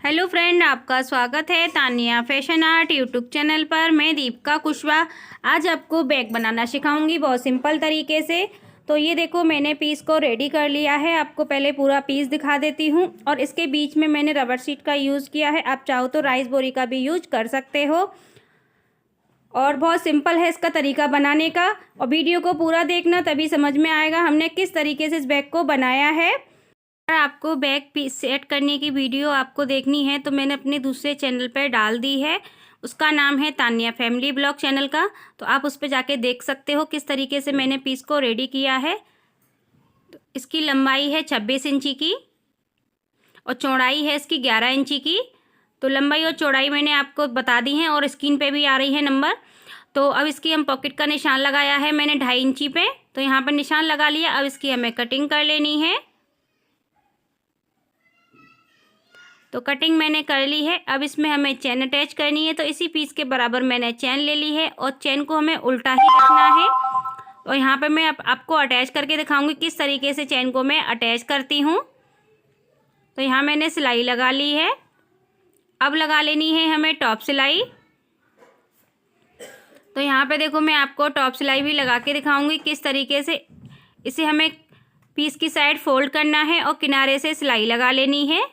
Hello friend, आपका स्वागत है Tania fashion art YouTube channel पर। मैं दीपिका कुशवाहा आज आपको बैग बनाना सिखाऊंगी बहुत सिंपल तरीके से। तो ये देखो, मैंने पीस को रेडी कर लिया है। आपको पहले पूरा पीस दिखा देती हूँ। और इसके बीच में मैंने रबर शीट का यूज़ किया है। आप चाहो तो राइस बोरी का भी यूज कर सकते हो। और बहुत सिंपल है इसका तरीका बनाने का। और वीडियो को पूरा देखना, तभी समझ में आएगा हमने किस तरीके से इस बैग को बनाया है। अगर आपको बैग पीस सेट करने की वीडियो आपको देखनी है तो मैंने अपने दूसरे चैनल पर डाल दी है। उसका नाम है तानिया फैमिली ब्लॉग चैनल का। तो आप उस पर जाके देख सकते हो किस तरीके से मैंने पीस को रेडी किया है। तो इसकी लंबाई है 26 इंची की और चौड़ाई है इसकी 11 इंची की। तो लंबाई और चौड़ाई मैंने आपको बता दी है और स्क्रीन पे भी आ रही है नंबर। तो अब इसकी हम पॉकेट का निशान लगाया है मैंने 2.5 इंची पे। तो यहाँ पर निशान लगा लिया। अब इसकी हमें कटिंग कर लेनी है। तो कटिंग मैंने कर ली है। अब इसमें हमें चेन अटैच करनी है। तो इसी पीस के बराबर मैंने चेन ले ली है और चेन को हमें उल्टा ही रखना है। और यहाँ पे मैं आपको अटैच करके दिखाऊंगी किस तरीके से चेन को मैं अटैच करती हूँ। तो यहाँ मैंने सिलाई लगा ली है। अब लगा लेनी है हमें टॉप सिलाई। तो यहाँ पे देखो, मैं आपको टॉप सिलाई भी लगा के दिखाऊंगी किस तरीके से। इसे हमें पीस की साइड फोल्ड करना है और किनारे से सिलाई लगा लेनी है।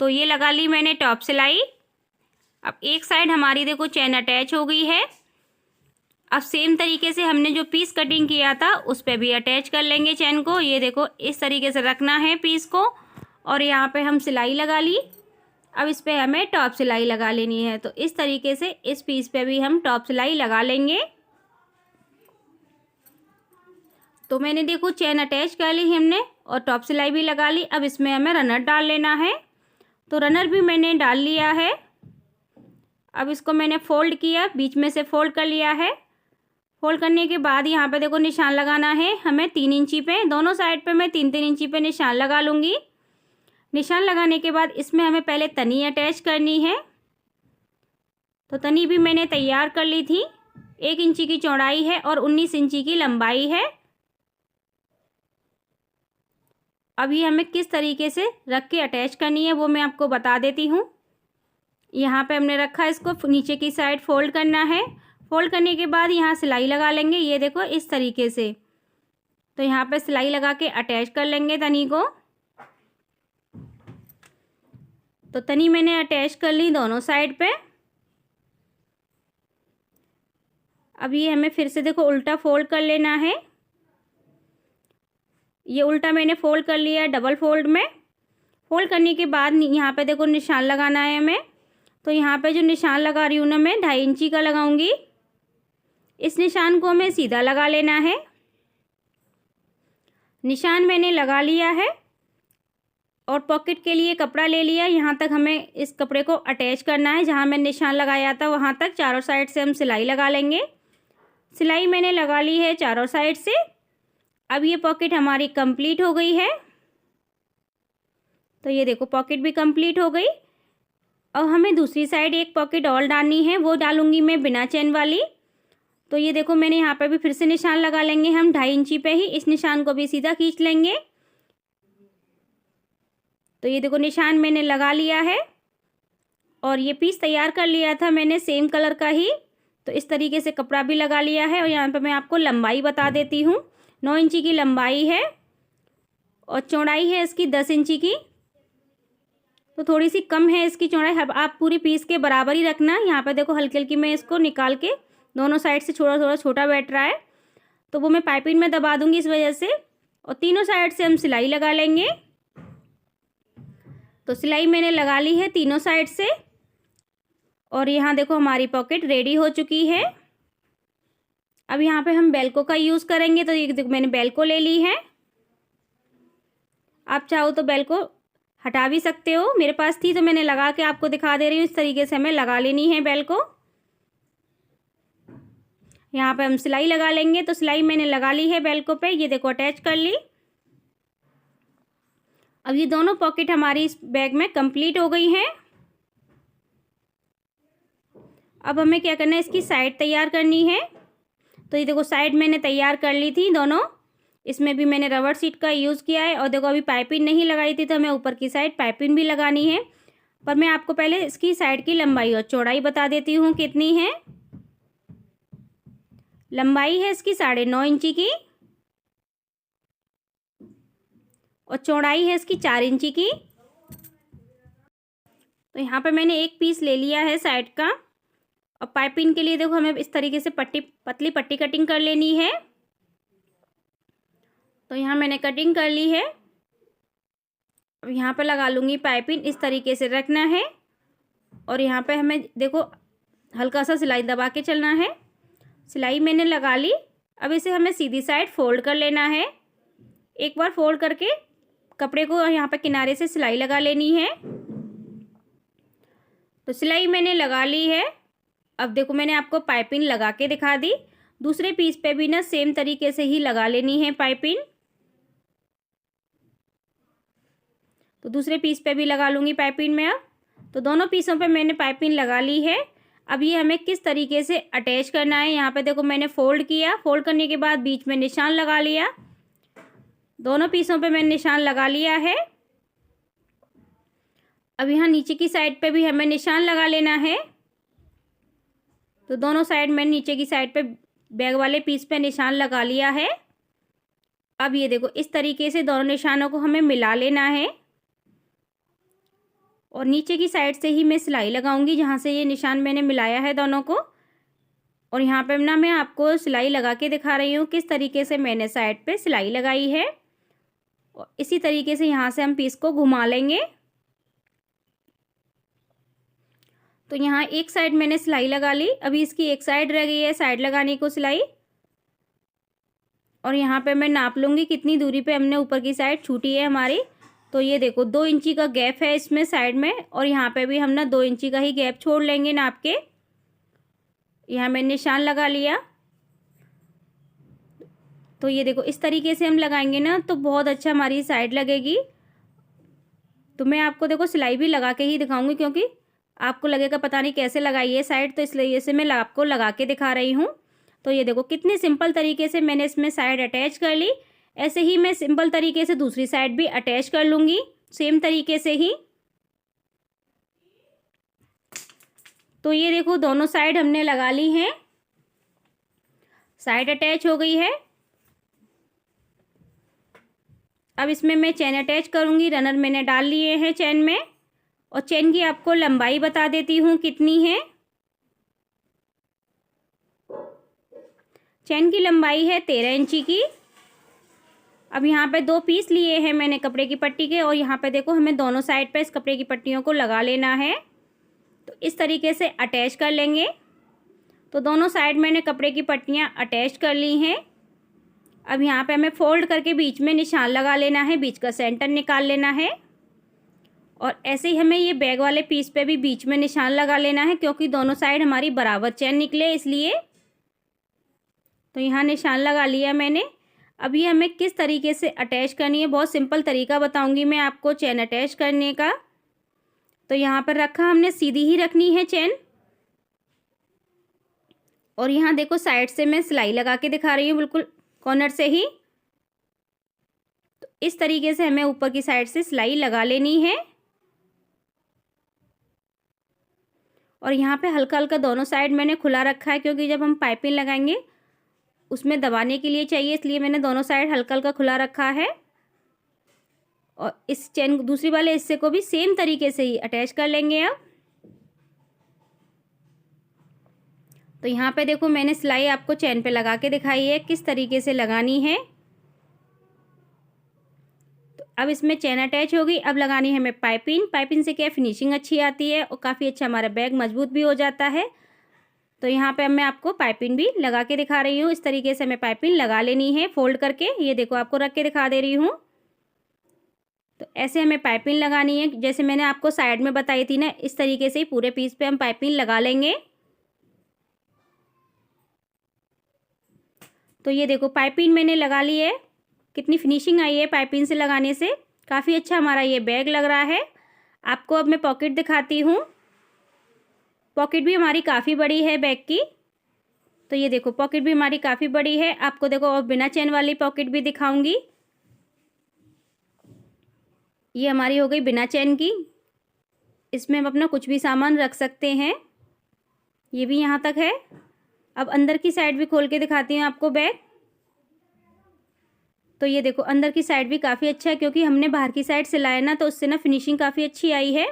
तो ये लगा ली मैंने टॉप सिलाई। अब एक साइड हमारी देखो चेन अटैच हो गई है। अब सेम तरीके से हमने जो पीस कटिंग किया था उस पर भी अटैच कर लेंगे चेन को। ये देखो, इस तरीके से रखना है पीस को। और यहाँ पे हम सिलाई लगा ली। अब इस पर हमें टॉप सिलाई लगा लेनी है। तो इस तरीके से इस पीस पे भी हम टॉप सिलाई लगा लेंगे। तो मैंने देखो चेन अटैच कर ली हमने और टॉप सिलाई भी लगा ली। अब इसमें हमें रनर डाल लेना है। तो रनर भी मैंने डाल लिया है। अब इसको मैंने फोल्ड किया, बीच में से फोल्ड कर लिया है। फोल्ड करने के बाद यहाँ पे देखो निशान लगाना है हमें 3 इंची पे। दोनों साइड पे मैं 3-3 इंची पे निशान लगा लूँगी। निशान लगाने के बाद इसमें हमें पहले तनी अटैच करनी है। तो तनी भी मैंने तैयार कर ली थी। 1 इंची की चौड़ाई है और 19 इंची की लंबाई है। अब ये हमें किस तरीके से रख के अटैच करनी है वो मैं आपको बता देती हूँ। यहाँ पे हमने रखा, इसको नीचे की साइड फोल्ड करना है। फोल्ड करने के बाद यहाँ सिलाई लगा लेंगे। ये देखो इस तरीके से। तो यहाँ पे सिलाई लगा के अटैच कर लेंगे तनी को। तो तनी मैंने अटैच कर ली दोनों साइड पे। अब ये हमें फिर से देखो उल्टा फोल्ड कर लेना है। ये उल्टा मैंने फोल्ड कर लिया है डबल फोल्ड में। फोल्ड करने के बाद यहाँ पे देखो निशान लगाना है हमें। तो यहाँ पे जो निशान लगा रही हूँ ना, मैं 2.5 इंची का लगाऊंगी। इस निशान को हमें सीधा लगा लेना है। निशान मैंने लगा लिया है और पॉकेट के लिए कपड़ा ले लिया। यहाँ तक हमें इस कपड़े को अटैच करना है। जहाँ मैं निशान लगाया था वहाँ तक चारों साइड से हम सिलाई लगा लेंगे। सिलाई मैंने लगा ली है चारों साइड से। अब ये पॉकेट हमारी कंप्लीट हो गई है। तो ये देखो पॉकेट भी कंप्लीट हो गई। अब हमें दूसरी साइड एक पॉकेट और डालनी है। वो डालूंगी मैं बिना चेन वाली। तो ये देखो, मैंने यहाँ पर भी फिर से निशान लगा लेंगे हम 2.5 इंची पे ही। इस निशान को भी सीधा खींच लेंगे। तो ये देखो निशान मैंने लगा लिया है और ये पीस तैयार कर लिया था मैंने सेम कलर का ही। तो इस तरीके से कपड़ा भी लगा लिया है। और यहाँ पर मैं आपको लंबाई बता देती हूँ। 9 इंची की लंबाई है और चौड़ाई है इसकी 10 इंची की। तो थोड़ी सी कम है इसकी चौड़ाई। आप पूरी पीस के बराबर ही रखना। यहाँ पे देखो हल्की हल्की मैं इसको निकाल के दोनों साइड से थोड़ा थोड़ा छोटा बैठ रहा है। तो वो मैं पाइपिंग में दबा दूंगी इस वजह से। और तीनों साइड से हम सिलाई लगा लेंगे। तो सिलाई मैंने लगा ली है तीनों साइड से। और यहाँ देखो हमारी पॉकेट रेडी हो चुकी है। अब यहाँ पे हम बेल्को का यूज़ करेंगे। तो ये देखो मैंने बेल्को ले ली है। आप चाहो तो बेल्को हटा भी सकते हो। मेरे पास थी तो मैंने लगा के आपको दिखा दे रही हूँ। इस तरीके से हमें लगा लेनी है बेल्को। यहाँ पे हम सिलाई लगा लेंगे। तो सिलाई मैंने लगा ली है बेल्को पे। ये देखो अटैच कर ली। अब ये दोनों पॉकेट हमारी इस बैग में कंप्लीट हो गई हैं। अब हमें क्या करना है, इसकी साइड तैयार करनी है। तो ये देखो साइड मैंने तैयार कर ली थी दोनों। इसमें भी मैंने रबर शीट का यूज़ किया है। और देखो अभी पाइपिंग नहीं लगाई थी तो हमें ऊपर की साइड पाइपिंग भी लगानी है। पर मैं आपको पहले इसकी साइड की लंबाई और चौड़ाई बता देती हूँ कितनी है। लंबाई है इसकी 9.5 इंची की और चौड़ाई है इसकी 4 इंची की। तो यहाँ पे मैंने एक पीस ले लिया है साइड का। और पाइपिंग के लिए देखो हमें इस तरीके से पतली पट्टी कटिंग कर लेनी है। तो यहाँ मैंने कटिंग कर ली है। अब यहाँ पे लगा लूँगी पाइपिंग, इस तरीके से रखना है। और यहाँ पे हमें देखो हल्का सा सिलाई दबा के चलना है। सिलाई मैंने लगा ली। अब इसे हमें सीधी साइड फोल्ड कर लेना है। एक बार फोल्ड करके कपड़े को यहाँ पे किनारे से सिलाई लगा लेनी है। तो सिलाई मैंने लगा ली है। अब देखो मैंने आपको पाइपिंग लगा के दिखा दी। दूसरे पीस पे भी ना सेम तरीके से ही लगा लेनी है पाइपिंग। तो दूसरे पीस पे भी लगा लूँगी पाइपिंग में। अब तो दोनों पीसों पे मैंने पाइपिंग लगा ली है। अब ये हमें किस तरीके से अटैच करना है, यहाँ पे देखो मैंने फोल्ड किया। फोल्ड करने के बाद बीच में निशान लगा लिया। दोनों पीसों पे मैंने निशान लगा लिया है। अब यहाँ नीचे की साइड पे भी हमें निशान लगा लेना है। तो दोनों साइड में नीचे की साइड पे बैग वाले पीस पे निशान लगा लिया है। अब ये देखो इस तरीके से दोनों निशानों को हमें मिला लेना है। और नीचे की साइड से ही मैं सिलाई लगाऊंगी जहाँ से ये निशान मैंने मिलाया है दोनों को। और यहाँ पे ना मैं आपको सिलाई लगा के दिखा रही हूँ किस तरीके से मैंने साइड पे सिलाई लगाई है। और इसी तरीके से यहाँ से हम पीस को घुमा लेंगे। तो यहाँ एक साइड मैंने सिलाई लगा ली। अभी इसकी एक साइड रह गई है साइड लगाने को सिलाई। और यहाँ पे मैं नाप लूँगी कितनी दूरी पे हमने ऊपर की साइड छूटी है हमारी। तो ये देखो 2 इंची का गैप है इसमें साइड में। और यहाँ पे भी हम ना 2 इंची का ही गैप छोड़ लेंगे नाप के। यहाँ मैंने निशान लगा लिया। तो ये देखो इस तरीके से हम लगाएंगे ना तो बहुत अच्छा हमारी साइड लगेगी। तो मैं आपको देखो सिलाई भी लगा के ही दिखाऊंगी क्योंकि आपको लगेगा पता नहीं कैसे लगाई है साइड, तो इसलिए से मैं आपको लगा के दिखा रही हूँ। तो ये देखो कितने सिंपल तरीके से मैंने इसमें साइड अटैच कर ली। ऐसे ही मैं सिंपल तरीके से दूसरी साइड भी अटैच कर लूँगी सेम तरीके से ही। तो ये देखो दोनों साइड हमने लगा ली हैं, साइड अटैच हो गई है। अब इसमें मैं चेन अटैच करूँगी। रनर मैंने डाल लिए हैं चेन में। और चेन की आपको लंबाई बता देती हूँ कितनी है। चेन की लंबाई है 13 इंची की। अब यहाँ पे 2 पीस लिए हैं मैंने कपड़े की पट्टी के। और यहाँ पे देखो हमें दोनों साइड पे इस कपड़े की पट्टियों को लगा लेना है। तो इस तरीके से अटैच कर लेंगे। तो दोनों साइड मैंने कपड़े की पट्टियाँ अटैच कर ली हैं। अब यहाँ पे हमें फोल्ड करके बीच में निशान लगा लेना है, बीच का सेंटर निकाल लेना है। और ऐसे ही हमें ये बैग वाले पीस पे भी बीच में निशान लगा लेना है क्योंकि दोनों साइड हमारी बराबर चेन निकले इसलिए। तो यहाँ निशान लगा लिया मैंने। अब ये हमें किस तरीके से अटैच करनी है, बहुत सिंपल तरीका बताऊंगी मैं आपको चेन अटैच करने का। तो यहाँ पर रखा हमने, सीधी ही रखनी है चेन। और यहाँ देखो साइड से मैं सिलाई लगा के दिखा रही हूँ बिल्कुल कॉर्नर से ही। तो इस तरीके से हमें ऊपर की साइड से सिलाई लगा लेनी है। और यहाँ पे हल्का हल्का दोनों साइड मैंने खुला रखा है क्योंकि जब हम पाइपिंग लगाएंगे उसमें दबाने के लिए चाहिए, इसलिए मैंने दोनों साइड हल्का हल्का खुला रखा है। और इस चेन दूसरी वाले हिस्से को भी सेम तरीके से ही अटैच कर लेंगे अब। तो यहाँ पे देखो मैंने सिलाई आपको चेन पे लगा के दिखाई है किस तरीके से लगानी है। तो अब इसमें चेन अटैच होगी। अब लगानी है हमें पाइपिंग। पाइपिंग से क्या फिनिशिंग अच्छी आती है और काफ़ी अच्छा हमारा बैग मजबूत भी हो जाता है। तो यहाँ पे मैं आपको पाइपिंग भी लगा के दिखा रही हूँ। इस तरीके से हमें पाइपिंग लगा लेनी है फोल्ड करके। ये देखो आपको रख के दिखा दे रही हूँ। तो ऐसे हमें पाइपिंग लगानी है जैसे मैंने आपको साइड में बताई थी ना, इस तरीके से ही पूरे पीस पे हम पाइपिंग लगा लेंगे। तो ये देखो पाइपिंग मैंने लगा ली है, कितनी फिनिशिंग आई है पाइपिंग से लगाने से। काफ़ी अच्छा हमारा ये बैग लग रहा है। आपको अब मैं पॉकेट दिखाती हूँ। पॉकेट भी हमारी काफ़ी बड़ी है बैग की। तो ये देखो पॉकेट भी हमारी काफ़ी बड़ी है। आपको देखो और बिना चेन वाली पॉकेट भी दिखाऊंगी। ये हमारी हो गई बिना चेन की। इसमें हम अपना कुछ भी सामान रख सकते हैं। ये भी यहाँ तक है। अब अंदर की साइड भी खोल के दिखाती हूँ आपको बैग। तो ये देखो अंदर की साइड भी काफ़ी अच्छा है, क्योंकि हमने बाहर की साइड सिलाया ना, तो उससे ना फिनिशिंग काफ़ी अच्छी आई है।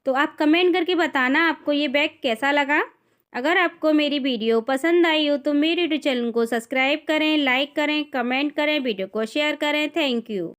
तो आप कमेंट करके बताना आपको ये बैग कैसा लगा। अगर आपको मेरी वीडियो पसंद आई हो तो मेरे यूट्यूब चैनल को सब्सक्राइब करें, लाइक करें, कमेंट करें, वीडियो को शेयर करें। Thank you.